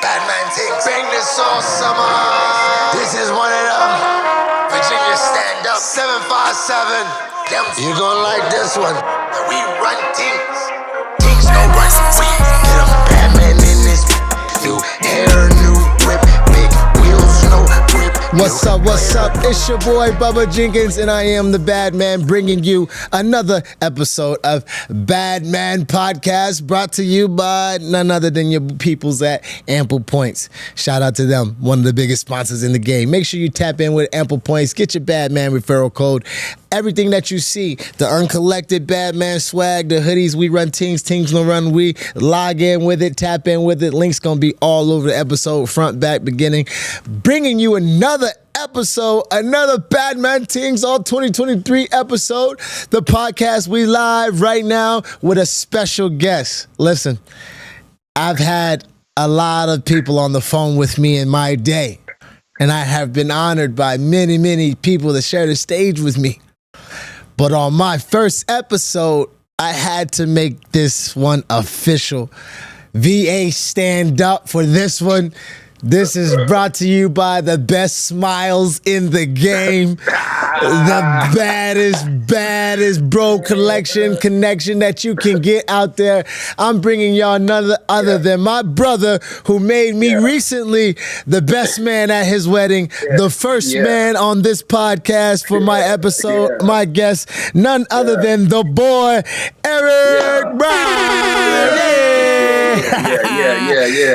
Batman takes bang this all summer. This is one of them. Virginia stand up 757. You gonna like this one. We run things. Things gon' run. We get a Batman in this. New hair, new whip, big wheels, no grip. What's up? What's up? It's your boy Bubba Jenkins, and I am the Bad Man, bringing you another episode of Bad Man Podcast, brought to you by none other than your peoples at Ample Points. Shout out to them, one of the biggest sponsors in the game. Make sure you tap in with Ample Points. Get your Bad Man referral code. Everything that you see, the uncollected Bad Man swag, the hoodies, we run teams no run we. Log in with it, tap in with it. Links gonna be all over the episode, front, back, beginning. Bringing you another episode, another Bad Man Things All 2023 episode. The podcast, we live right now with a special guest. Listen, I've had a lot of people on the phone with me in my day, and I have been honored by many, many people that share the stage with me. But on my first episode, I had to make this one official. VA, stand up for this one. This is brought to you by the best smiles in the game. The baddest bro connection that you can get out there. I'm bringing y'all none other than my brother, who made me recently the best man at his wedding, the first man on this podcast for my episode, my guest, none other than the boy, Eric Brown.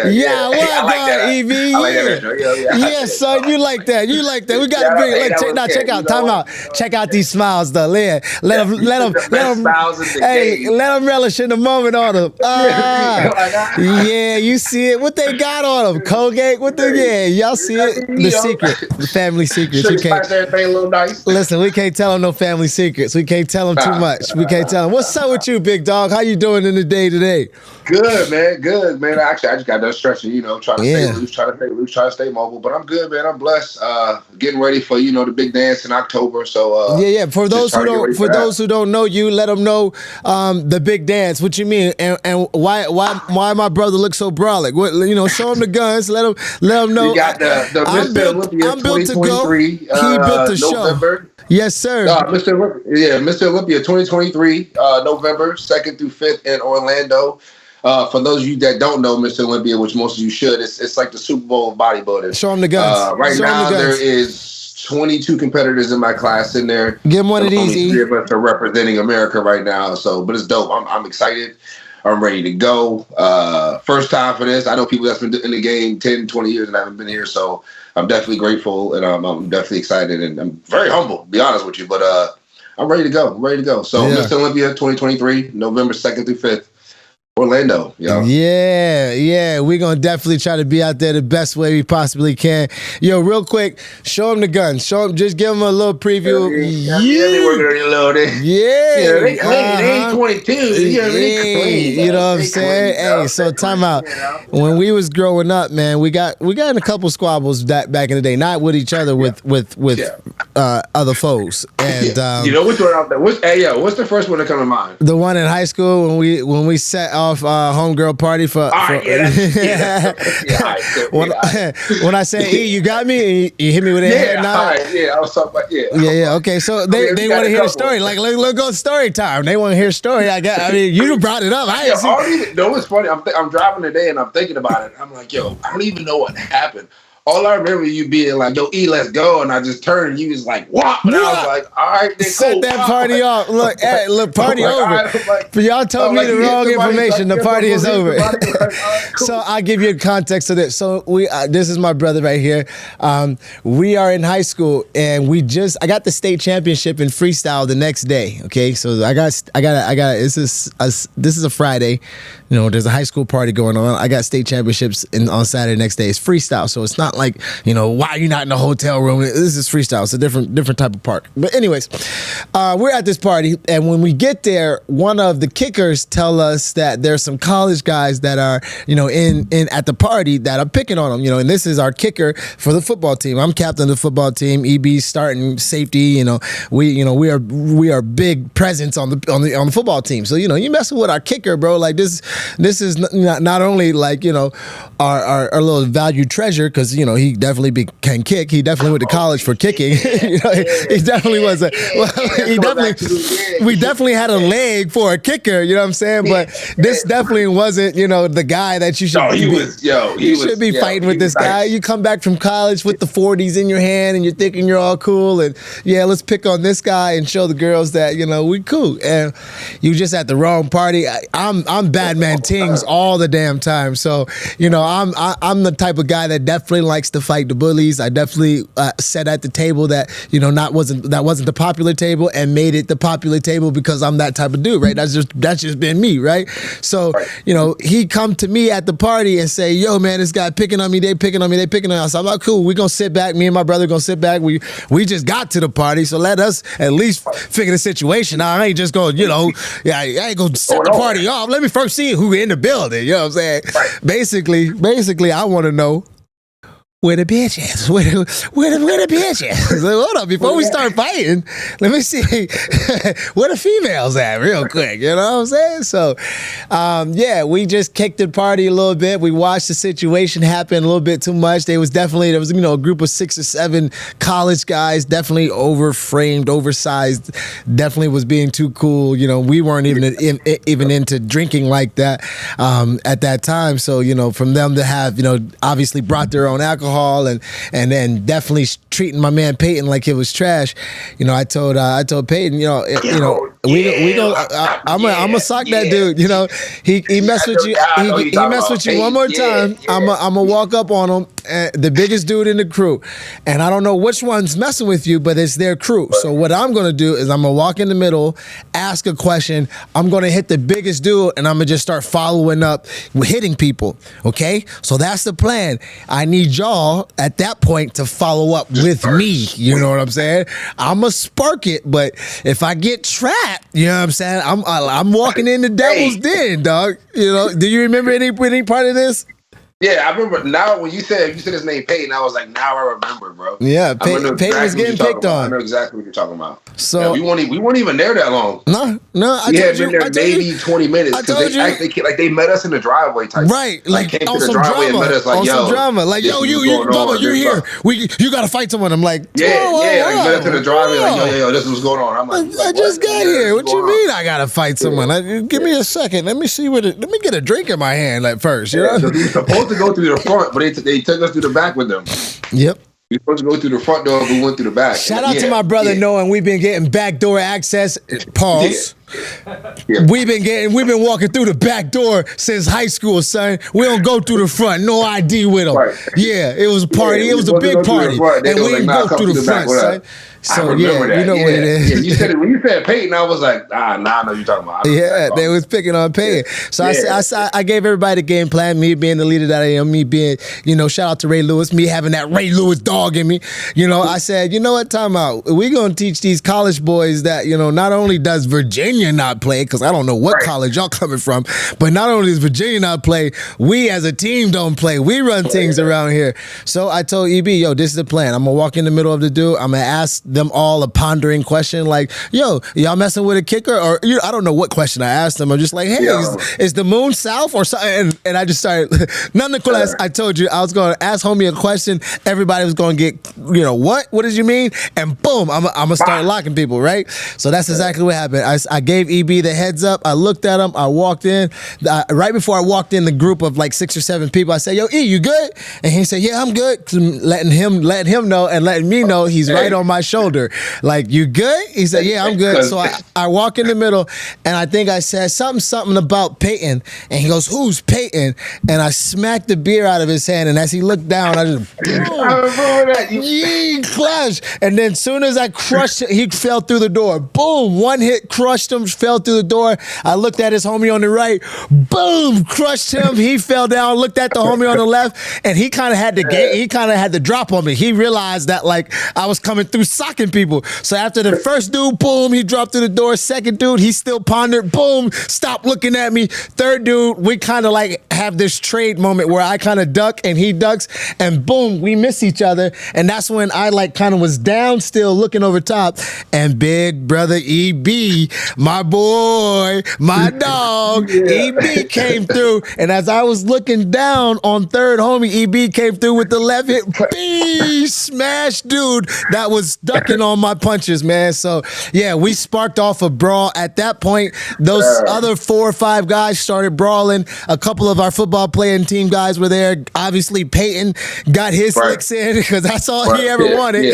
Yeah, what I like that. EV? I like that intro. Yeah, son, you like that. We gotta bring it. Check out. Time out. Check out these smiles, though. Let them relish in the moment on them. Yeah, you see it. What they got on them? Colgate. Y'all see it. The secret, the family secrets. You can't. Everything a little nice. Listen, we can't tell them no family secrets. We can't tell them too much. We can't tell them. What's up with you, big dog? How you doing in the day today? Good, man. Actually, I just got done stretching, trying to stay loose, trying to stay mobile. But I'm good, man. I'm blessed. Getting ready for, the big dance in October. So For those who don't know you, let them know the big dance. What you mean, and why my brother looks so brolic? What, show him the guns. Let him know. You got the Mr. Olympia 2023. He built the November. show. Yes, sir. Mr. Olympia 2023, November 2nd through 5th in Orlando. For those of you that don't know Mr. Olympia, which most of you should, it's like the Super Bowl of bodybuilding. Show them the guns. Right now, there is 22 competitors in my class in there. Give them one of these. Three of us are representing America right now. But it's dope. I'm excited. I'm ready to go. First time for this. I know people that's been in the game 10, 20 years and haven't been here. So I'm definitely grateful, and I'm definitely excited, and I'm very humble, to be honest with you. But I'm ready to go. So Mr. Olympia 2023, November 2nd through 5th. Orlando, yo. Yeah. We're going to definitely try to be out there the best way we possibly can. Yo, real quick, show them the guns. Just give them a little preview. They working a little bit. They clean. They ain't 22. You know what I'm saying? Hey, so time out. When we was growing up, man, we got in a couple squabbles back in the day, not with each other, with other foes. And which one out there? What's the first one that come to mind? The one in high school when we set off homegirl party for. When I say E, you got me, you hit me with a head nod. I was talking about Okay, so they want to hear the story. Like, let's go story time. They want to hear a story. You brought it up. It's funny. I'm driving today and I'm thinking about it. I'm like, yo, I don't even know what happened. All I remember you being like, yo, E, let's go. And I just turned and you was like, what? And I was like, all right, then set cool. that party off. Look, party over. But y'all told me the wrong information. The party is over. So I'll give you a context of this. So this is my brother right here. We are in high school, and I got the state championship in freestyle the next day. Okay, so I got. This is a Friday. There's a high school party going on. I got state championships on Saturday next day. It's freestyle, so it's not like, why are you not in a hotel room? This is freestyle. It's a different type of park. But anyways, we're at this party, and when we get there, one of the kickers tell us that there's some college guys that are, in at the party that are picking on them, and this is our kicker for the football team. I'm captain of the football team. EB's starting safety. We are big presence on the football team. So you messing with our kicker, bro. Like this not only like, you know, our little valued treasure, because, you know, he definitely can kick. He definitely went to college for kicking. You know, he definitely was we definitely had a leg for a kicker, you know what I'm saying? But this definitely wasn't, you know, the guy that you should should be fighting with this guy. You come back from college with the 40s in your hand and you're thinking you're all cool, and yeah, let's pick on this guy and show the girls that, you know, we cool. And you just at the wrong party. I'm bad man tings all the damn time. So, you know, I'm the type of guy that definitely likes to fight the bullies. I definitely sat at the table that, you know, that wasn't the popular table and made it the popular table because I'm that type of dude, right? That's just been me, right? So, you know, he come to me at the party and say, yo, man, this guy picking on me, they picking on me. So I'm like, cool, we gonna sit back. Me and my brother gonna sit back. We just got to the party, so let us at least figure the situation out. I ain't just gonna, you know, I ain't gonna set the party off. Let me first see who in the building. You know what I'm saying? Right. Basically, I want to know where the bitch is. Where the bitch is. So hold up, before we start fighting, let me see where the females at real quick. You know what I'm saying? So, yeah, we just kicked the party a little bit. We watched the situation happen a little bit too much. There was, you know, a group of 6 or 7 college guys, definitely overframed, oversized, definitely was being too cool. You know, we weren't even into drinking like that at that time. So, you know, from them to have, you know, obviously brought their own alcohol and then definitely treating my man Peyton like it was trash. You know, I told Peyton, you know, we go. I'm gonna sock that dude. You know, he messed with you. He messed with you one more time. I'm gonna walk up on him, the biggest dude in the crew, and I don't know which one's messing with you, but it's their crew. So what I'm gonna do is I'm gonna walk in the middle, ask a question. I'm gonna hit the biggest dude, and I'm gonna just start following up with hitting people. Okay, so that's the plan. I need y'all at that point to follow up with me. You know what I'm saying? I'm gonna spark it, but if I get trapped, you know what I'm saying? I'm walking in the devil's den, dog. You know? Do you remember any part of this? Yeah, I remember now when you said his name Peyton, I was like, now I remember, bro. Yeah, Peyton was getting picked on. I know exactly what you're talking about. So yeah, we weren't even there that long. No, we had been there maybe 20 minutes because they met us in the driveway type. Right, like came to the driveway and met us like, yo, some drama, like yo, Bubba, you're here. You gotta fight someone. I'm like, like met us in the driveway, like yo, this is what's going on. I'm like, I just got here. What you mean I gotta fight someone? Give me a second. Let me see let me get a drink in my hand at first. You know, so we were supposed to go through the front, but they took us through the back with them. Yep. We were supposed to go through the front door, but we went through the back. Shout out to my brother knowing we've been getting backdoor access. Pause. Yeah. We've been walking through the back door since high school, son. We don't go through the front. No ID with them. Right. Yeah, it was a party. Yeah, it was a big party, and we didn't go through the front, son. So yeah, that. You know what it is. Yeah, you said it when you said Peyton. I was like, I know you're talking about. Yeah, they was picking on Peyton. So I gave everybody the game plan. Me being the leader that I am, me being, you know, shout out to Ray Lewis, me having that Ray Lewis dog in me. You know, I said, you know what, time out. We're gonna teach these college boys that, you know, not only does Virginia not play, because I don't know what college y'all coming from, but not only does Virginia not play, we as a team don't play. We run things around here. So I told EB, yo, this is the plan. I'm gonna walk in the middle of the dude. I'm gonna ask them all a pondering question like, yo, y'all messing with a kicker? Or I don't know what question I asked them. I'm just like, hey, is the moon south or something? And I just started, nonetheless, I told you I was going to ask homie a question. Everybody was going to get, you know, what did you mean? And boom, I'm going to start locking people, right? So that's exactly what happened. I gave EB the heads up. I looked at him. I walked in. Right before I walked in the group of like 6 or 7 people, I said, yo, E, you good? And he said, yeah, I'm good. Letting him know and letting me know he's right on my shoulder. Like, you good? He said, yeah, I'm good. So I walk in the middle, and I think I said something about Peyton, and he goes, who's Peyton? And I smacked the beer out of his hand, and as he looked down, I just, clash. And then soon as I crushed it, he fell through the door. Boom, one hit, crushed him, fell through the door. I looked at his homie on the right, boom, crushed him. He fell down, looked at the homie on the left, and he kind of had the drop on me. He realized that, like, I was coming through socking people. So after the first dude, boom, he dropped through the door. Second dude, he still pondered, boom, stopped looking at me. Third dude, we kind of like have this trade moment where I kind of duck and he ducks, and boom, we miss each other. And that's when I like kind of was down still looking over top, and big brother EB, my boy, my dog, EB came through. And as I was looking down on third, homie, EB came through with the left hit. Smash dude that was ducking on my punches, man. So, yeah, we sparked off a brawl. At that point, those other 4 or 5 guys started brawling. A couple of our football playing team guys were there. Obviously, Peyton got his licks in because that's all he ever wanted.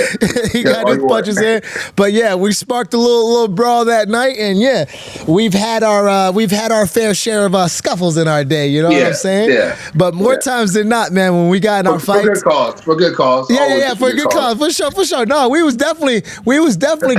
He got his punches in. But, yeah, we sparked a little brawl that night. And, yeah, we've had our fair share of scuffles in our day. You know what I'm saying? Yeah. But more times than not, man, when we got in our fights. For good cause. Yeah, for good cause. For sure. No, we was definitely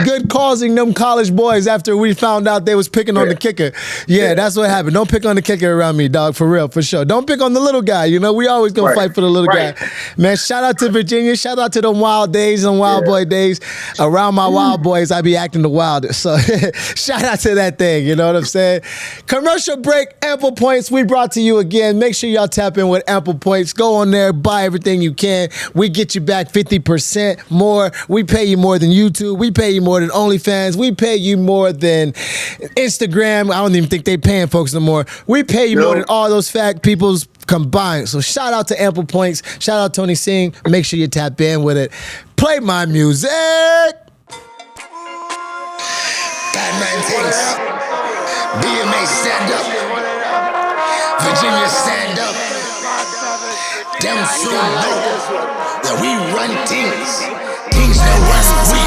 good causing them college boys after we found out they was picking on the kicker. Yeah, that's what happened. Don't pick on the kicker around me, dog, for real, for sure. Don't pick on the little guy. You know, we always gonna fight for the little guy. Man, shout out to Virginia. Shout out to them wild days and wild boy days. Around my wild boys, I be acting the wildest. So shout out to that thing. You know what I'm saying? Commercial break, Ample Points. We brought to you again. Make sure y'all tap in with Ample Points. Go on there, buy everything you can. We get you back 50% more. We pay you more than YouTube. We pay you more than OnlyFans. We pay you more than Instagram. I don't even think they paying folks no more. We pay you more than all those fat people's combined. So shout out to Ample Points. Shout out Tony Singh. Make sure you tap in with it. Play my music. Batman things. BMA stand up. Virginia stand up. Them so know that we run things. Things that run we.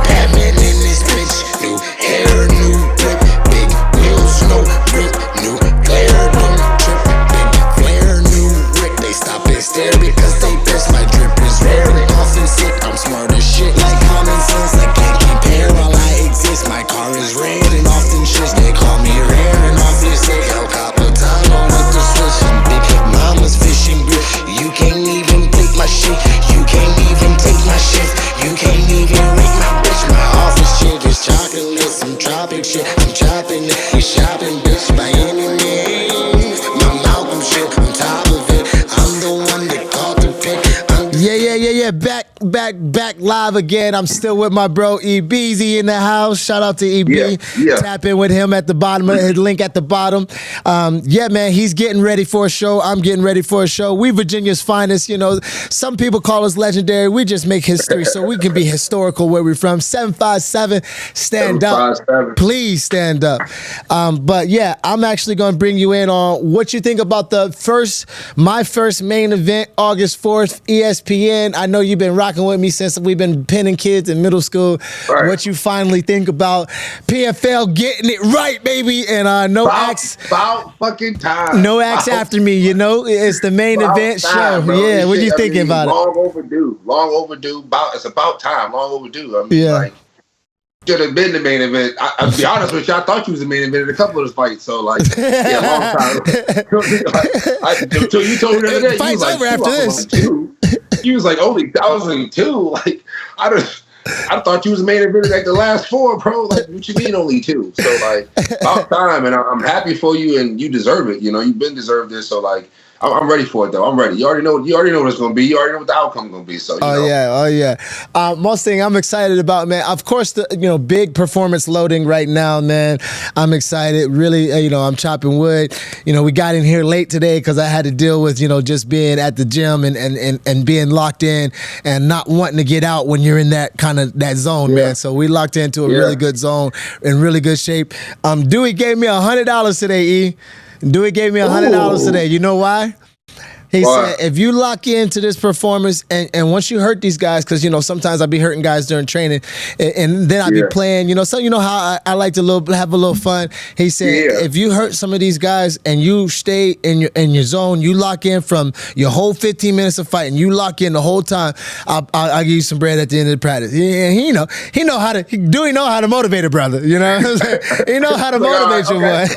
Batman in this bitch. New hair, new whip. Big wheels, no grip. New glare, no trip. Big flare, new brick. They stop and stare because they piss. My drip is rare and often sick. I'm smart as shit like common sense. I can't compare while I exist. My car is red and often shit. They call me rare and often sick. El Capitano with the switch and big mama's fishing grip. You can't even take my shit. You can't even take my shift. You can't even rate my bitch. My office chick is chocolate. Some tropic shit. I'm chopping it. We shopping, bitch, by any means. My Malcolm shit on top of it. I'm the one that caught the pick. Yeah. Back live again. I'm still with my bro EBZ in the house. Shout out to EB. Yeah. Tap in with him at the bottom. His link at the bottom. Yeah, man, he's getting ready for a show. I'm getting ready for a show. We Virginia's finest. You know, some people call us legendary. We just make history so we can be historical where we're from. 757, stand up. Please stand up. But yeah, I'm actually going to bring you in on what you think about my first main event, August 4th, ESPN. I know you've been rocking with me since we've been pinning kids in middle school. What you finally think about PFL getting it right, baby, and no acts. About fucking time. No acts after me, you know. It's the main event show. Bro. Yeah, what you thinking about it? Long overdue. It's about time. Long overdue. I mean, like, should have been the main event. I'll be honest with you, I thought you was the main event in a couple of those fights. So, like, yeah, long time. Until you told me the other day, fight's over after this. You was like, I was only 2. Like, I thought you was the main event like the last 4, bro. Like, what you mean only 2? So, like, about time, and I'm happy for you, and you deserve it. You know, you've been deserved this. So, like, I'm ready for it though. I'm ready. You already know what it's gonna be. You already know what the outcome's gonna be. So you know. Yeah. Most thing I'm excited about, man. Of course, the big performance loading right now, man. I'm excited. Really, I'm chopping wood. We got in here late today because I had to deal with just being at the gym and being locked in and not wanting to get out when you're in that kind of that zone, man. So we locked into a really good zone in really good shape. Dewey gave me $100 today, E. Dewey gave me $100 today. You know why? He said, if you lock into this performance and once you hurt these guys, because, sometimes I be hurting guys during training and then I be playing, so you know how I like to have a little fun. He said, if you hurt some of these guys and you stay in your zone, you lock in from your whole 15 minutes of fighting, you lock in the whole time, I'll give you some bread at the end of the practice. Yeah, he know how to motivate a brother, He know how to motivate you, boy.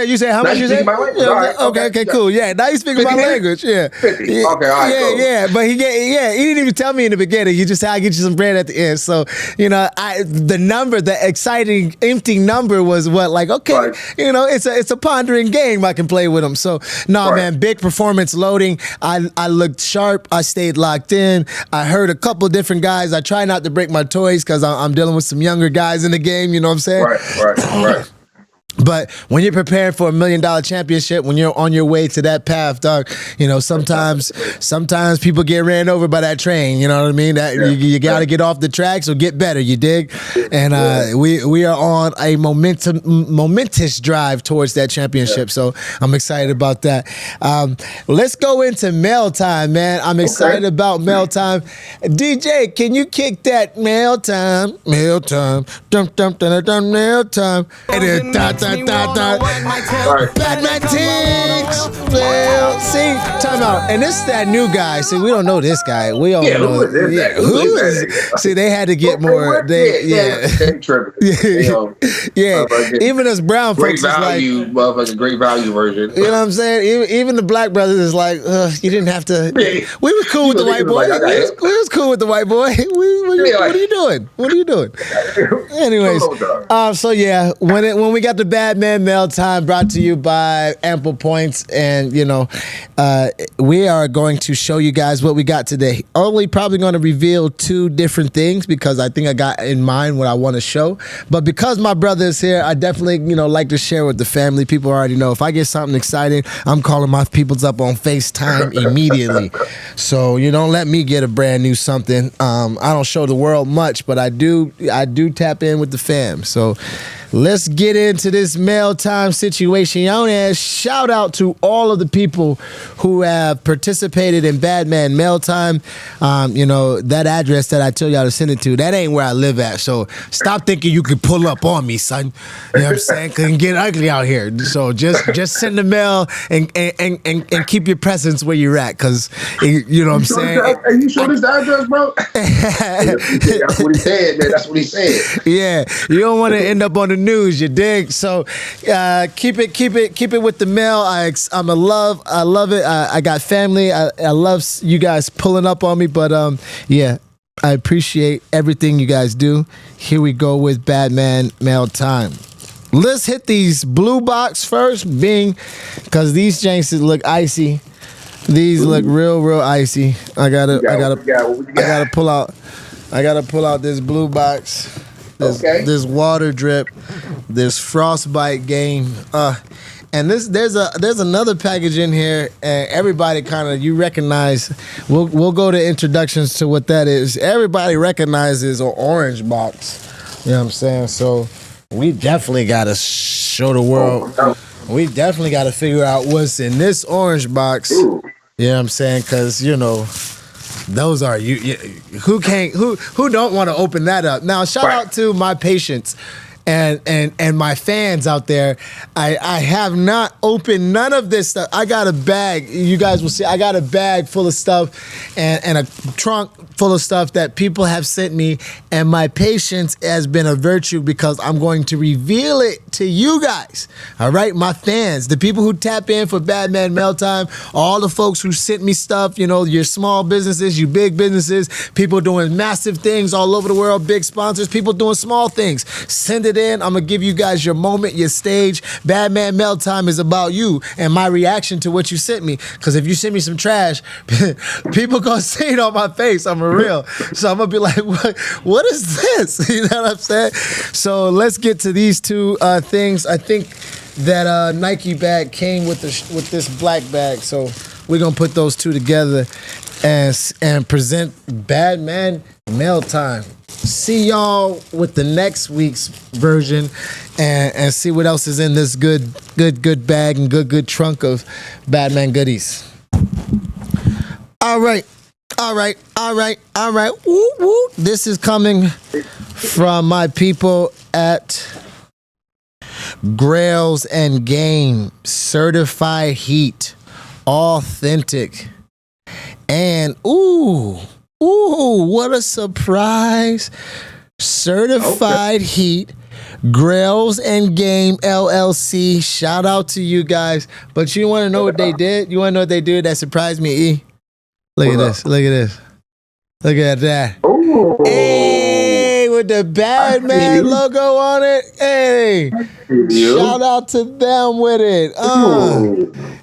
You say how much you say? Okay, cool. Yeah, now he's speaking my language. Yeah. 50. Yeah. Okay, all right, Yeah, cool. yeah. But he didn't even tell me in the beginning. He just said, I'll get you some bread at the end. So, the exciting, empty number was what, like, okay, Right. it's a pondering game I can play with him. So, no, man, big performance loading. I looked sharp. I stayed locked in. I heard a couple different guys. I try not to break my toys because I'm dealing with some younger guys in the game. You know what I'm saying? Right. But when you're preparing for $1 million championship, when you're on your way to that path, dog, sometimes people get ran over by that train. You know what I mean? That you got to get off the tracks or get better. You dig? And we are on a momentous drive towards that championship. So I'm excited about that. Let's go into mail time, man. I'm excited about mail time. DJ, can you kick that mail time? Mail time. Dum dum dum dum mail time. And then Batman Tinks. Well, see, time out. And this is that new guy. See, we don't know this guy. We don't know. Who is this? Who is? See, they had to get more. Even us brown folks great value, is like, motherfucking great value version. You know what I'm saying? Even the black brothers is like, you didn't have to. We was cool with the white boy. We was cool with the white boy. What are you doing? What are you doing? Anyways, so yeah, when we got the Badman Mail Time, brought to you by Ample Points, and we are going to show you guys what we got today. Only probably going to reveal 2 different things because I think I got in mind what I want to show. But because my brother is here, I definitely like to share with the family. People already know if I get something exciting, I'm calling my peoples up on FaceTime immediately. So you don't let me get a brand new something. I don't show the world much, but I do tap in with the fam. So let's get into this mail time situation. Shout out to all of the people who have participated in Badman Mail Time. That address that I told y'all to send it to, that ain't where I live at. So stop thinking you can pull up on me, son. You know what I'm saying? Cause it can get ugly out here. So just send the mail and keep your presence where you're at. Cause you know what I'm saying? Are you sure this the address, bro? That's what he said, man. That's what he said. Yeah, you don't want to end up on the news, you dig? So keep it with the mail. I love it. I got family. I love you guys pulling up on me, but I appreciate everything you guys do. Here we go with Badman Mail Time. Let's hit these blue box first, Bing, because these janks look icy. These look real icy. I gotta pull out this blue box. This water drip, this frostbite game, and there's another package in here, and everybody kind of you recognize. We'll go to introductions to what that is. Everybody recognizes an orange box. You know what I'm saying? So we definitely gotta show the world. We definitely gotta figure out what's in this orange box. You know what I'm saying? Because those are who don't want to open that up. Now shout out to my patients and my fans out there. I have not opened none of this stuff. I got a bag. You guys will see. I got a bag full of stuff and a trunk full of stuff that people have sent me, and my patience has been a virtue because I'm going to reveal it to you guys. All right, my fans, the people who tap in for Badman Mail Time, all the folks who sent me stuff, your small businesses, you big businesses, people doing massive things all over the world, big sponsors, people doing small things. Send it in. I'm gonna give you guys your moment, your stage. Badman Mail Time is about you and my reaction to what you sent me. Because if you send me some trash, people gonna see it on my face. I'm a real. So I'm gonna be like, what is this? You know what I'm saying? So let's get to these 2 things. I think that Nike bag came with this black bag. So we're gonna put those 2 together and present Badman Mail Time. See y'all with the next week's version and see what else is in this good bag and good trunk of Badman goodies. All right. Woo, woo. This is coming from my people at Grails and Game. Certified heat. Authentic. And ooh, what a surprise. Certified heat, Grails and Game LLC. Shout out to you guys. But you want to know what they did? You want to know what they did that surprised me, E? Look at this. Look at this. Look at that. Ooh. Hey, with the Batman logo on it. Hey, shout out to them with it.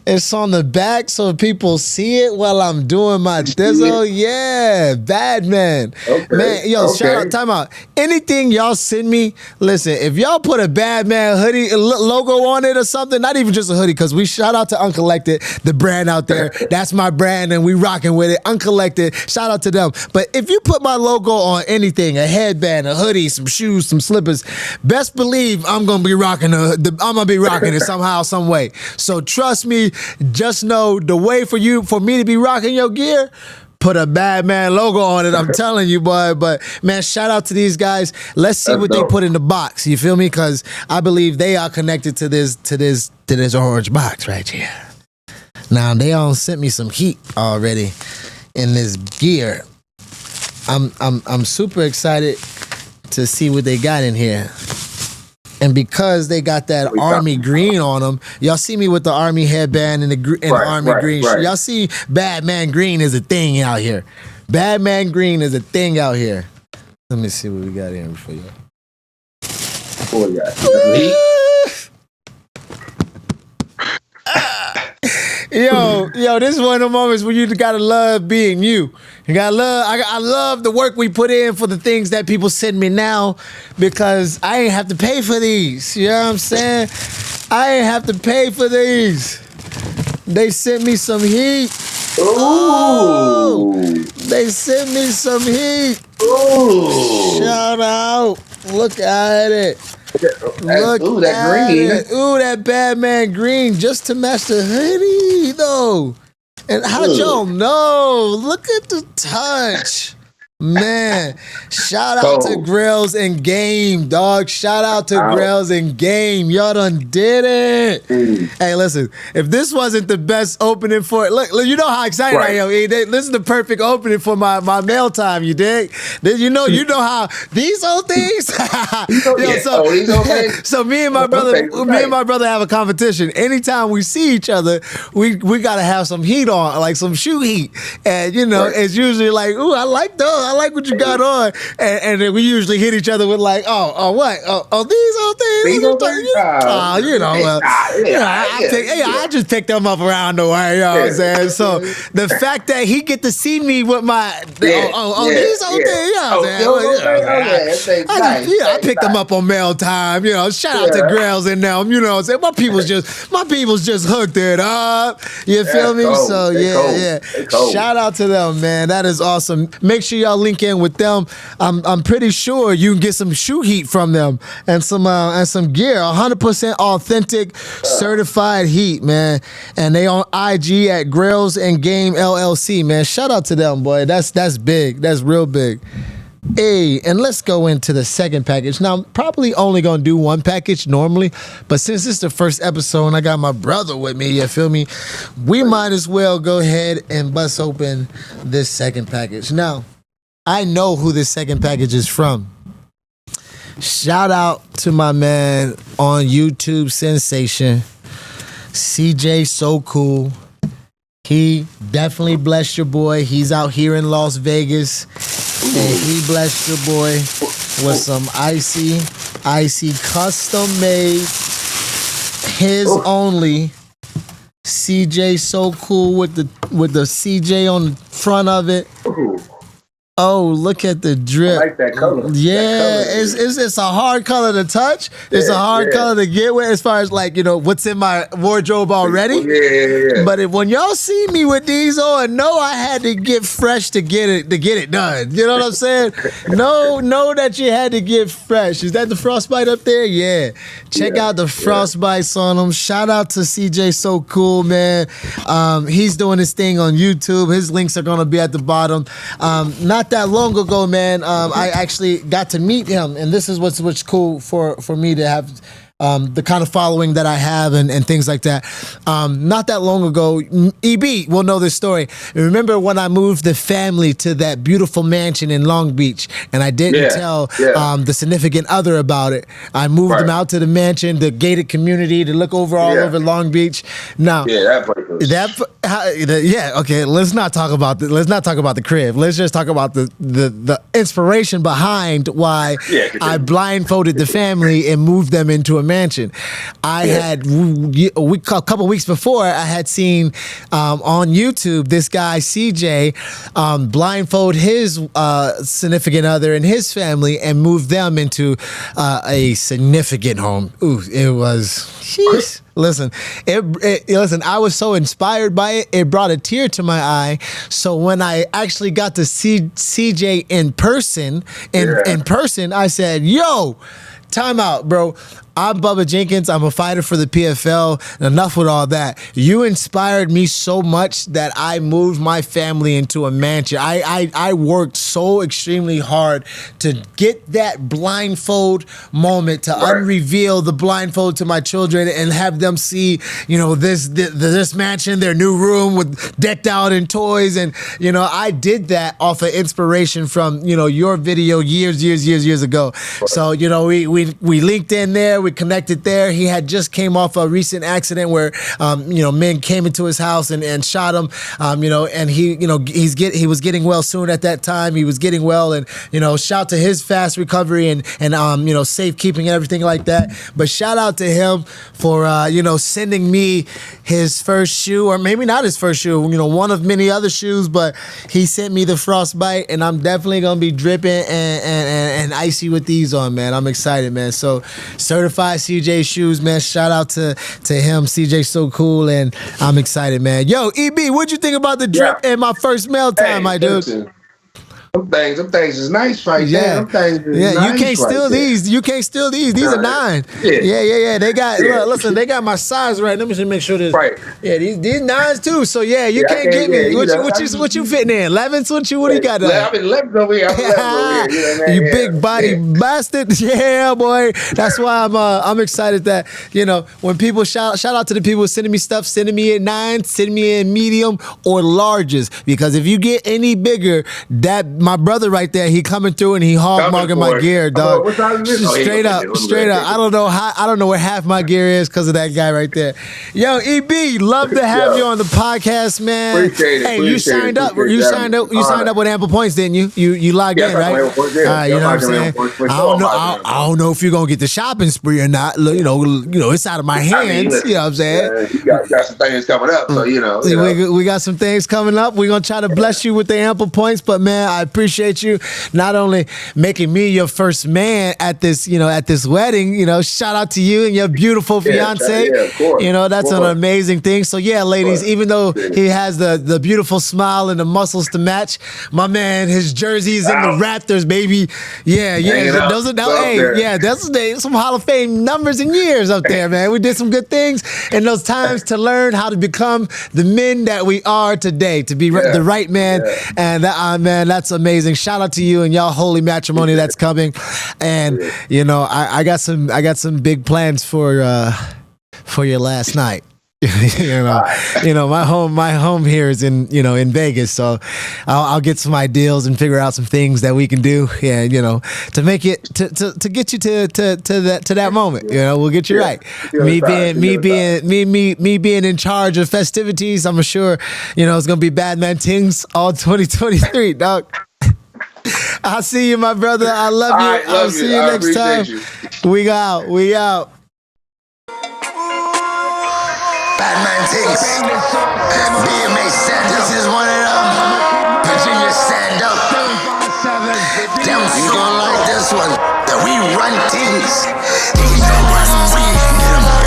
It's on the back so people see it while I'm doing my thizzle. Yeah, Batman. Okay. Man, yo, shout out, time out. Anything y'all send me, listen, if y'all put a Batman hoodie logo on it or something, not even just a hoodie, because we shout out to Uncollected, the brand out there. That's my brand and we rocking with it. Uncollected, shout out to them. But if you put my logo on anything, a headband, a hoodie, some shoes, some slippers, best believe I'm gonna be rocking it somehow, some way. So trust me, just know the way for me to be rocking your gear, put a Batman logo on it. I'm telling you, boy. But man, shout out to these guys. Let's see what they put in the box. You feel me? Because I believe they are connected to this orange box right here. Now they all sent me some heat already in this gear. I'm super excited to see what they got in here. And because they got that army green on them, y'all see me with the army headband and the army green. Right. Y'all see Batman green is a thing out here. Batman green is a thing out here. Let me see what we got in for you. Oh, yeah. Yo, this is one of the moments where you gotta love being you. You gotta love. I love the work we put in for the things that people send me now, because I ain't have to pay for these. You know what I'm saying? I ain't have to pay for these. They sent me some heat. Ooh. They sent me some heat. Ooh. Shout out. Look at it. Ooh, that green. Ooh, that Batman green, just to match the hoodie, though. And how'd y'all know? Look at the touch. Man, shout out to Grails and Game, dog. Shout out to Grails and Game. Y'all done did it. Hey, listen, if this wasn't the best opening for it, look, you know how excited I am. This is the perfect opening for my mail time, you dig? You know how these old things. So me and my brother have a competition. Anytime we see each other, we gotta have some heat on, like some shoe heat. And it's usually like, ooh, I like those. I like what you got on, and then we usually hit each other with like, what? These old things. I just picked them up around the way. You know what I'm saying? So the fact that he get to see me with my these old things. I picked them up on mail time. Shout out to Grails and them. You know what I'm saying? My people's just hooked it up. You feel me? So yeah. Shout out to them, man. That is awesome. Make sure y'all link in with them. I'm pretty sure you can get some shoe heat from them and some gear. 100% authentic, certified heat, man. And they on IG at Grails and Game LLC, man. Shout out to them, boy. That's big. That's real big. Hey, and let's go into the second package. Now, I'm probably only going to do one package normally, but since this is the first episode and I got my brother with me, you feel me? We might as well go ahead and bust open this second package. Now, I know who this second package is from. Shout out to my man on YouTube sensation, CJ So Cool. He definitely blessed your boy. He's out here in Las Vegas. And he blessed your boy with some icy custom made, his only CJ So Cool with the CJ on the front of it. Oh, look at the drip. I like that color. Yeah, it's a hard color to touch. It's a hard color to get with as far as what's in my wardrobe already. Yeah. But when y'all see me with these on, know I had to get fresh to get it done. You know what I'm saying? Know that you had to get fresh. Is that the frostbite up there? Yeah. Check out the frostbites on them. Shout out to CJ So Cool, man. He's doing his thing on YouTube. His links are gonna be at the bottom. Not that long ago, man, I actually got to meet him, and this is what's cool for me to have the kind of following that I have and things like that. Not that long ago, EB will know this story. Remember when I moved the family to that beautiful mansion in Long Beach, and I didn't tell the significant other about it. I moved them out to the mansion, the gated community, to look over all over Long Beach. Now, okay. Let's not talk about the crib. Let's just talk about the inspiration behind why I blindfolded the family and moved them into a mansion. I had a couple weeks before, I had seen on YouTube this guy CJ blindfold his significant other and his family and move them into a significant home. Ooh, it was, sheesh. Listen, I was so inspired by it, it brought a tear to my eye. So when I actually got to see CJ in person, I said, yo, time out, bro. I'm Bubba Jenkins. I'm a fighter for the PFL. Enough with all that. You inspired me so much that I moved my family into a mansion. I worked so extremely hard to get that blindfold moment, to unreveal the blindfold to my children and have them see, this mansion, their new room with decked out in toys. And, I did that off of inspiration from, your video years ago. So, we linked in there. We connected there. He had just came off a recent accident where, men came into his house and shot him. And he was getting well soon at that time. He was getting well, and shout to his fast recovery and safekeeping and everything like that. But shout out to him for sending me his first shoe, or maybe not his first shoe. One of many other shoes, but he sent me the Frostbite, and I'm definitely gonna be dripping and icy with these on, man. I'm excited, man. So certified CJ shoes, man. Shout out to him. CJ's so cool, and I'm excited, man. Yo, EB, what'd you think about the drip and my first mail time, my dude? Them things is nice right there. Them things is nice. You can't steal these. You can't steal these. These are 9. Yeah. They got listen, they got my size right. Let me just make sure this. Right. Yeah, these 9s too. So you can't get me. What you fitting in? 11s? What do you got? I'm in 11 over here. You big body bastard. Yeah, boy. That's why I'm excited that when people shout out to the people sending me stuff, sending me in 9s, sending me in medium or larges, because if you get any bigger, that my brother right there, he coming through and he hog-mugging my gear, dog. Straight up. I don't know where half my gear is because of that guy right there. Yo, EB, love to have you on the podcast, man. Appreciate it. Hey, you signed up. You signed up with Ample Points, didn't you? You logged in, right? You know what I'm saying? I don't know if you're gonna get the shopping spree or not. It's out of my hands. You know what I'm saying? You got some things coming up, so we got some things coming up. We're gonna try to bless you with the Ample Points, but man, I appreciate you not only making me your first man at this wedding. Shout out to you and your beautiful fiance. Of course. That's an amazing thing. So yeah, ladies, even though he has the beautiful smile and the muscles to match, my man, his jersey's in the Raptors, baby. Yeah. Those are that's some Hall of Fame numbers and years up there, man. We did some good things in those times to learn how to become the men that we are today, to be the right man. And man, that's amazing. Shout out to you and y'all holy matrimony that's coming. And I got some big plans for your last night. My home here is in Vegas, so I'll get some ideals and figure out some things that we can do, to make it to get you to that moment. We'll get you right. Me being in charge of festivities, I'm sure it's gonna be bad man things all 2023, dog. I'll see you, my brother. I love you. I'll see you next time. We out. Batman things. BMA stand up. This is one of them. Virginia stand up. Damn, you gon' like this one. That we run things. He's the run we.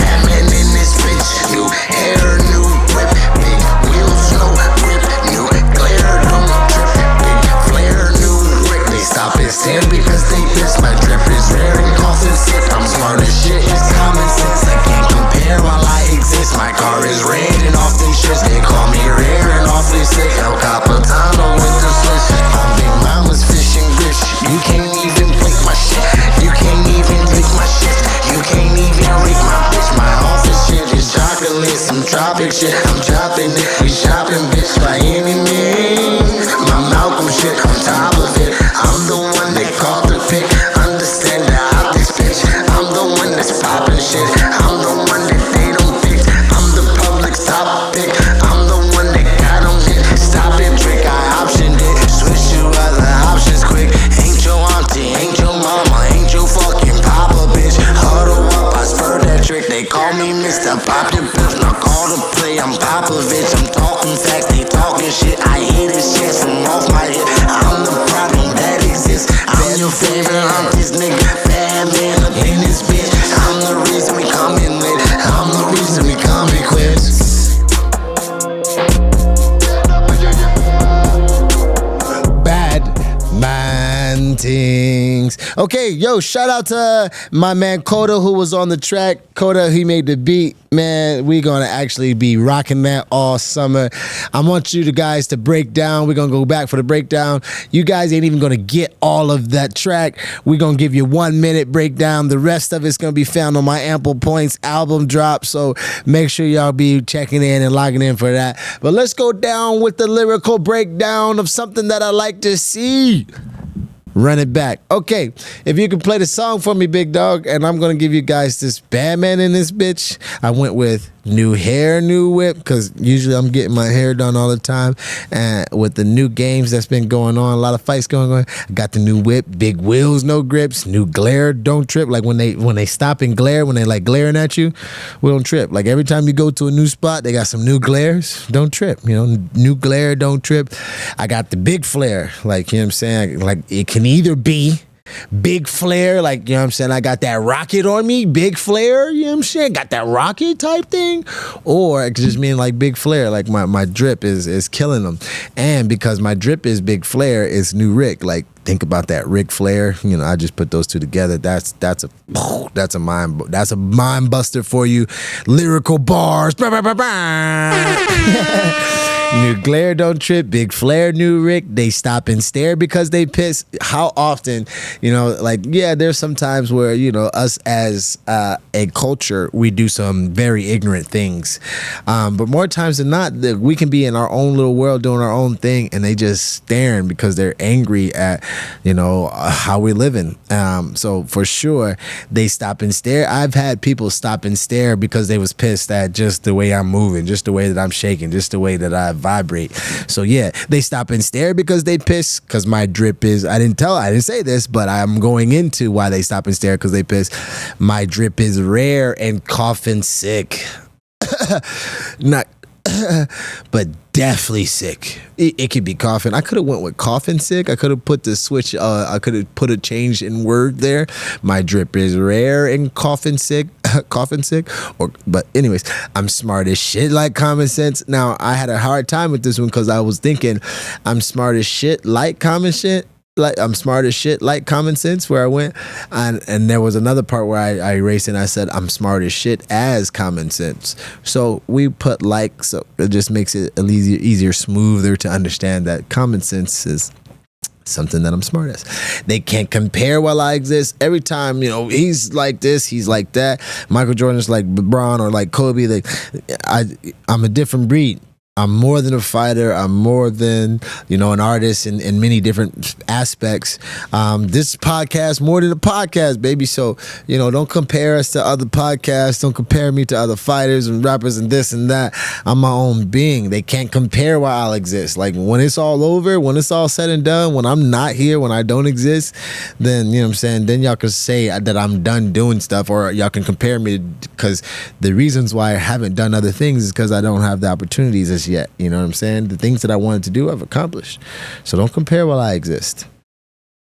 Batman in this bitch. New hair, new whip. Big wheels, no grip. New glare, don't trip. Big flare, new brick. They stop his tail because they piss. My drip is rare and costs a sip. I'm smart as shit. It's common sense. I can't compare while I exist. My car is red and often shits. They call me rare and awfully sick. El Capitano with the switch. I'm Big Mama's fishing fish. You can't even blink my shit. You can't even blink my shit. I'm dropping it. We shopping, bitch, by any means. My Malcolm shit on top of it. I'm the one they call the pick. Understand the optics, bitch. I'm the one that's popping shit. I'm the one that they don't pick. I'm the public's top pick. I'm the one that got them hit. Stop it, trick, I optioned it. Switch to other options quick. Ain't your auntie, ain't your mama, ain't your fucking papa, bitch. Huddle up, I spurred that trick. They call me Mr. Pop your pills. Now call to play, I'm Popovich. I'm talking facts, they talking shit. I hear this shit from off my head. I'm the problem that exists. I'm your favorite auntie's nigga. Bad man up in this bitch. I'm the reason we coming lit. I'm the reason we coming quits. Bad man things. Okay, yo, shout out to my man Coda who was on the track. Coda, he made the beat. Man, we're gonna actually be rocking that all summer. I want you guys to break down. We're gonna go back for the breakdown. You guys ain't even gonna get all of that track. We're gonna give you 1 minute breakdown. The rest of it's gonna be found on my Ample Points album drop. So make sure y'all be checking in and logging in for that. But let's go down with the lyrical breakdown of something that I like to see. Run it back. Okay, if you can play the song for me, big dog, and I'm gonna give you guys this bad man in this bitch. I went with new hair, new whip, because usually I'm getting my hair done all the time. And with the new games that's been going on, a lot of fights going on, I got the new whip, big wheels, no grips, new glare, don't trip. Like when they stop and glare, when they like glaring at you, we don't trip. Like every time you go to a new spot, they got some new glares, don't trip. You know, new glare, don't trip. I got the big flare, like, you know what I'm saying? Like it can either be big flare, like, you know what I'm saying, I got that rocket on me, big flare, you know what I'm saying, got that rocket type thing, or it could just mean like big flare, like my drip is killing them. And because my drip is big flare, it's new Rick. Like think about that Ric Flair, you know, I just put those two together. That's a mind buster for you. Lyrical bars. New glare, don't trip, big flare, new Rick. They stop and stare because they piss. How often, you know, like, yeah, there's some times where, you know, us as a culture, we do some very ignorant things. But more times than not, we can be in our own little world doing our own thing, and they just staring because they're angry at, you know, how we're living. So for sure, they stop and stare. I've had people stop and stare because they was pissed at just the way I'm moving, just the way that I'm shaking, just the way that I vibrate. So yeah, they stop and stare because they piss, because my drip is, I didn't say this, but I'm going into why they stop and stare, because they piss. My drip is rare and coffin sick. Not but definitely sick. It could be coughing. I could have went with coffin sick. I could have put the switch, I could have put a change in word there. My drip is rare and coffin sick. Coffin sick. But anyways, I'm smart as shit like common sense. Now I had a hard time with this one because I was thinking I'm smart as shit like common shit. Like I'm smart as shit like common sense, where I went, and there was another part where I erased and I said I'm smart as shit as common sense. So we put like, so it just makes it a easier, smoother to understand that common sense is something that I'm smart as. They can't compare while I exist. Every time, you know, he's like this, he's like that. Michael Jordan's like LeBron or like Kobe. Like I'm a different breed. I'm more than a fighter. I'm more than, you know, an artist in many different aspects. This podcast, more than a podcast, baby. So, you know, don't compare us to other podcasts. Don't compare me to other fighters and rappers and this and that. I'm my own being. They can't compare why I'll exist. Like when it's all over, when it's all said and done, when I'm not here, when I don't exist, then, you know what I'm saying, then y'all can say that I'm done doing stuff, or y'all can compare me, because the reasons why I haven't done other things is because I don't have the opportunities as yet. You know what I'm saying? The things that I wanted to do, I've accomplished. So don't compare while I exist.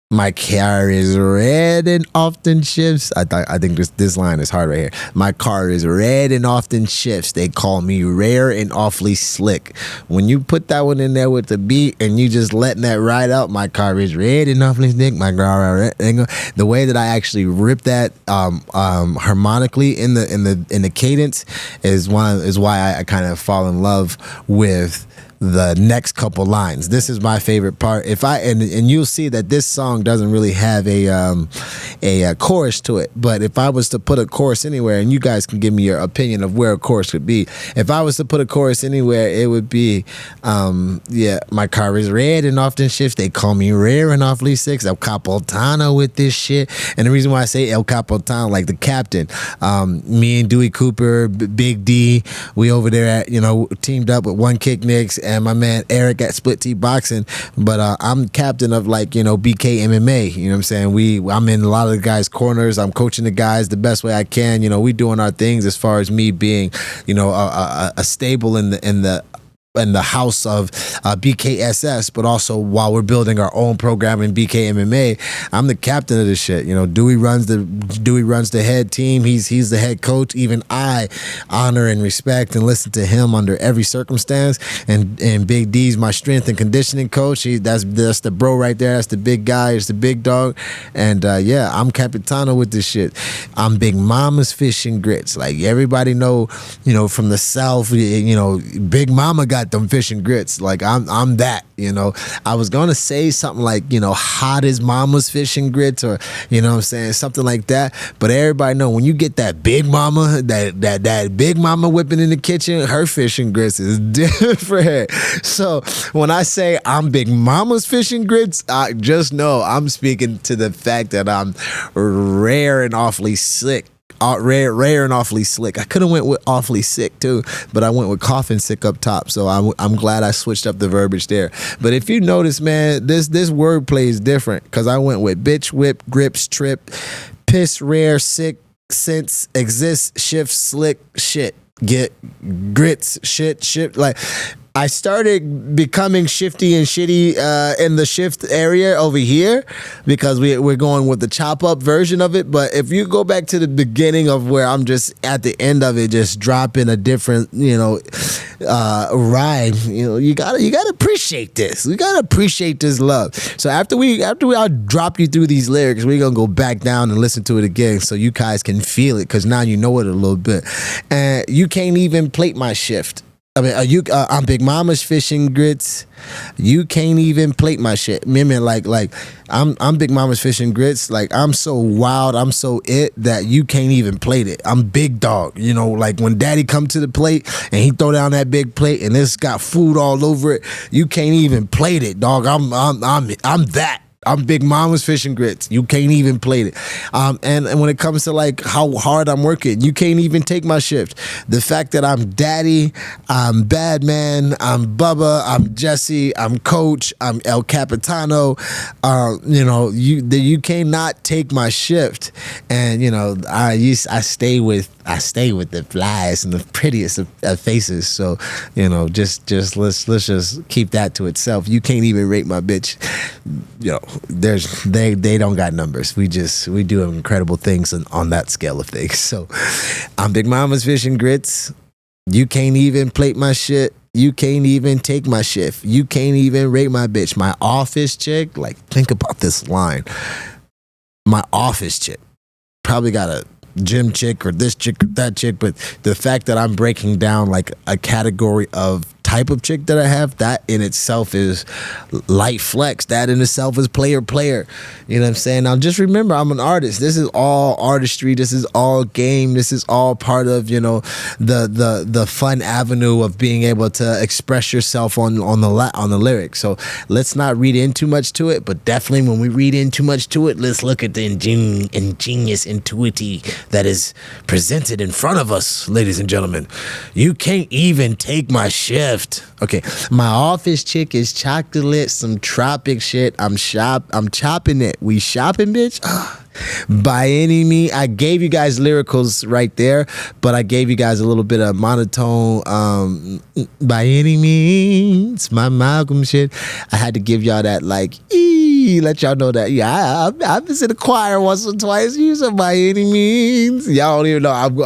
My car is red and often shifts. I think this line is hard right here. My car is red and often shifts. They call me rare and awfully slick. When you put that one in there with the beat and you just letting that ride out, my car is red and awfully slick. My car is red. The way that I actually rip that harmonically in the cadence is why I kind of fall in love with the next couple lines. This is my favorite part. If I and you'll see that this song doesn't really have a chorus to it. But if I was to put a chorus anywhere, and you guys can give me your opinion of where a chorus could be. If I was to put a chorus anywhere, it would be, my car is red and often shifts. They call me rare and awfully sick. El Capitano with this shit. And the reason why I say El Capitano, like the captain, me and Dewey Cooper, Big D, we over there at, teamed up with One Kick Nicks and my man Eric at Split T Boxing. But I'm captain of BK MMA. You know what I'm saying? I'm in a lot of the guys' corners. I'm coaching the guys the best way I can. We doing our things as far as me being, a stable in the house of BKSS, but also while we're building our own program in BK MMA, I'm the captain of this shit. Dewey runs the head team. He's the head coach. Even I honor and respect and listen to him under every circumstance. And Big D's my strength and conditioning coach. That's the bro right there. That's the big guy. It's the big dog. And I'm Capitano with this shit. I'm Big Mama's Fish and Grits. Like everybody know, from the South, Big Mama got them fish and grits. Like I'm that, I was gonna say something like, hot as mama's fish and grits, or what I'm saying, something like that. But everybody know when you get that big mama, that big mama whipping in the kitchen, her fish and grits is different. So when I say I'm Big Mama's fish and grits, I just know I'm speaking to the fact that I'm rare and awfully sick. Rare and awfully slick. I could have went with awfully sick too, but I went with coughing sick up top. So I'm glad I switched up the verbiage there. But if you notice, man, this wordplay is different because I went with bitch, whip, grips, trip, piss, rare, sick, sense, exist, shift, slick, shit, get, grits, shit. Like I started becoming shifty and shitty in the shift area over here because we're going with the chop up version of it. But if you go back to the beginning of where I'm just at the end of it, just dropping a different, rhyme, you gotta appreciate this. We gotta appreciate this love. So after I drop you through these lyrics, we're gonna go back down and listen to it again so you guys can feel it because now you know it a little bit. And you can't even plate my shift. I mean, I'm Big Mama's Fish and Grits. You can't even plate my shit. Remember, like I'm Big Mama's Fish and Grits. Like I'm so wild, I'm so it that you can't even plate it. I'm big dog. Like when Daddy come to the plate and he throw down that big plate and it's got food all over it, you can't even plate it, dog. I'm that. I'm Big Mama's Fish and Grits. You can't even plate it. And when it comes to like how hard I'm working, you can't even take my shift. The fact that I'm Daddy, I'm Bad Man, I'm Bubba, I'm Jesse, I'm Coach, I'm El Capitano. You cannot take my shift. And I stay with the flies and the prettiest of faces. So just let's just keep that to itself. You can't even rate my bitch. They don't got numbers. We do incredible things on that scale of things. So I'm Big Mama's Fish and Grits. You can't even plate my shit. You can't even take my shift. You can't even rate my bitch. My office chick, like think about this line. My office chick probably got a gym chick or this chick or that chick, but the fact that I'm breaking down like a category of type of chick that I have, that in itself is light flex. That in itself is player. You know what I'm saying? Now just remember, I'm an artist. This is all artistry. This is all game. This is all part of the fun avenue of being able to express yourself on the lyrics. So let's not read in too much to it, but definitely when we read in too much to it, let's look at the ingenious intuity that is presented in front of us, ladies and gentlemen. You can't even take my shift. Okay, my office chick is chocolate, some tropic shit. I'm chopping it. We shopping, bitch. By any means, I gave you guys lyricals right there, but I gave you guys a little bit of monotone. By any means, my Malcolm shit. I had to give y'all that like let y'all know that. Yeah, I've been in the choir once or twice. Use it by any means. Y'all don't even know. I'm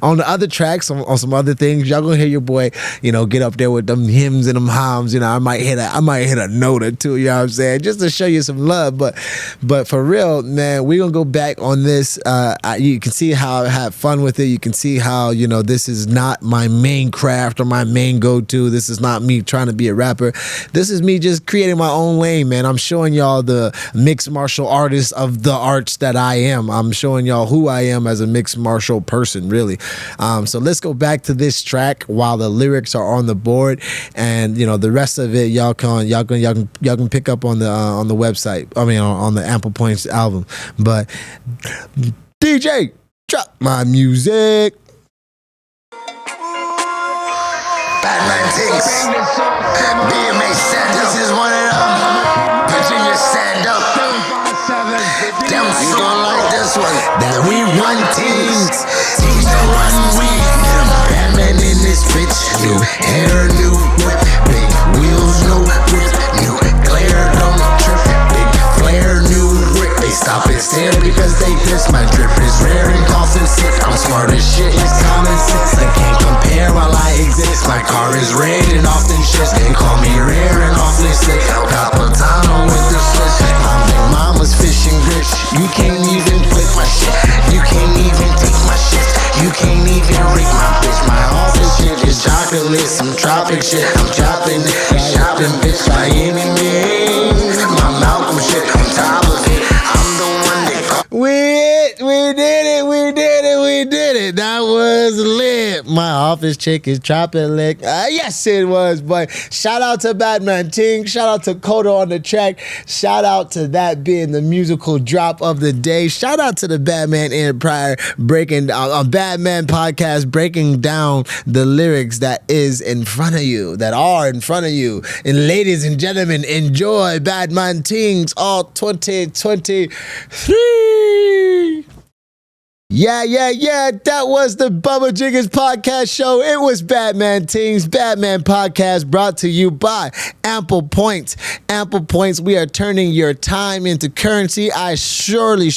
on the other tracks, on some other things. Y'all gonna hear your boy, get up there with them hymns and them hymns. I might hit a note or two. You know what I'm saying? Just to show you some love. But for real, man, we gonna go back on this. You can see how I had fun with it. You can see how this is not my main craft or my main go-to. This is not me trying to be a rapper. This is me just creating my own lane, man. I'm showing y'all the mixed martial artist of the arts that I am. I'm showing y'all who I am as a mixed martial person, really. So let's go back to this track while the lyrics are on the board, and the rest of it y'all can pick up on the website. I mean on the Ample Points album. But DJ, drop my music. Batman things. BMA stand up. This is one of them. Virginia stand up. Them you gon' like this one. That we run teams. Teams that run we. Batman in this bitch. New hair, new whip. Big wheels, no whip. New glare, don't trip. Big flare, new grip. They stop and stare because they diss. My drip is rare and costing sick. I'm smart as shit. It's common sense. They can't compare while I exist. My car is red and often shits. They call me rare and awfully sick. El Capitano with the switch. My big mama's fishing grits. You can't even flip my shit. You can't even take my shit. You can't even rake my bitch. My office shit is chocolate. Some tropic shit. I'm chopping it. Shopping bitch by any means. My Malcolm shit on top of it. I'm the one they call. We did it. That was lit. My office chick is chopping lick. Yes, it was. But shout out to Batman Ting. Shout out to Coda on the track. Shout out to that being the musical drop of the day. Shout out to the Batman Empire breaking on Batman podcast, breaking down the lyrics that is in front of you, that are in front of you. And ladies and gentlemen, enjoy Batman Tings all 2023. Yeah. That was the Bubba Jenkins podcast show. It was Batman Teams, Batman podcast brought to you by Ample Points. Ample Points, we are turning your time into currency. I surely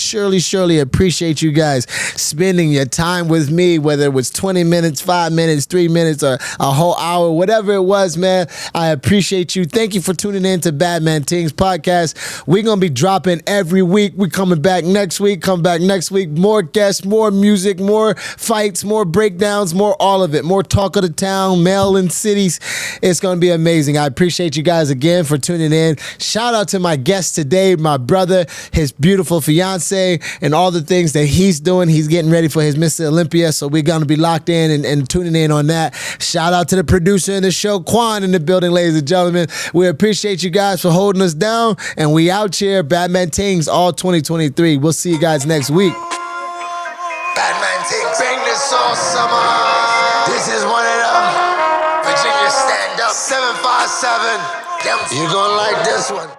appreciate you guys spending your time with me, whether it was 20 minutes, 5 minutes, 3 minutes, or a whole hour, whatever it was, man. I appreciate you. Thank you for tuning in to Batman Teams podcast. We're going to be dropping every week. We're coming back next week. Come back next week. More guests, more music, more fights, more breakdowns, more all of it, more talk of the town, mail in cities. It's going to be amazing. I appreciate you guys again for tuning in. Shout out to my guest today, my brother, his beautiful fiance, and all the things that he's doing. He's getting ready for his Mr. Olympia, so we're going to be locked in and tuning in on that. Shout out to the producer in the show, Quan, in the building, ladies and gentlemen. We appreciate you guys for holding us down, and we out here, Batman Tings, all 2023. We'll see you guys next week. Batman things. Bang this all summer. This is one of them. Virginia stand up. 757. You gonna like this one.